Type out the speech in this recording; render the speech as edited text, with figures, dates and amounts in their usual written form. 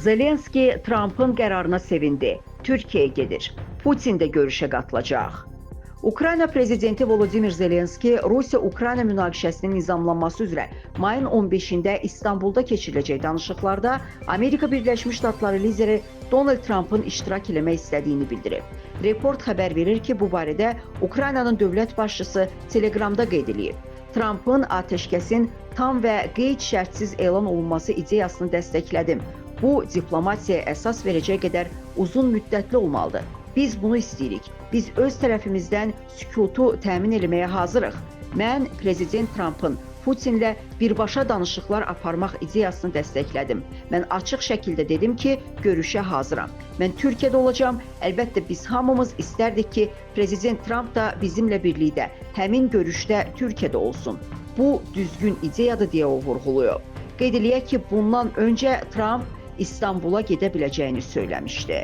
Zelenski Trump'ın qərarına sevindi. Türkiye'ye gedir. Putin de görüşe qatılacaq. Ukrayna prezidenti Volodymyr Zelenski Rusiya-Ukrayna münaqişəsinin nizamlanması üzrə mayın 15-də İstanbulda keçiriləcək danışıqlarda Amerika Birləşmiş Ştatları lideri Donald Trump'ın iştirak eləmək istədiyini bildirib. Report xəbər verir ki, bu barədə Ukraynanın dövlət başçısı Telegramda qeyd edilib. Trump'ın atəşkəsin tam və qeyd-şərtsiz elan olunması ideyasını dəstəklədim. Bu, diplomatiyaya əsas verəcək qədər uzun müddətli olmalıdır. Biz bunu istəyirik. Biz öz tərəfimizdən sükutu təmin etməyə hazırıq. Mən prezident Trump'ın Putinlə birbaşa danışıqlar aparmaq ideyasını dəstəklədim. Mən açıq şəkildə dedim ki, görüşə hazıram. Mən Türkiyədə olacağam. Əlbəttə biz hamımız istərdik ki, prezident Trump da bizimlə birlikdə həmin görüşdə Türkiyədə olsun. Bu düzgün ideyadır deyə o vurğulayıb. Qeyd eləyək ki, bundan öncə Trump İstanbul'a gedə biləcəyini söyləmişdi.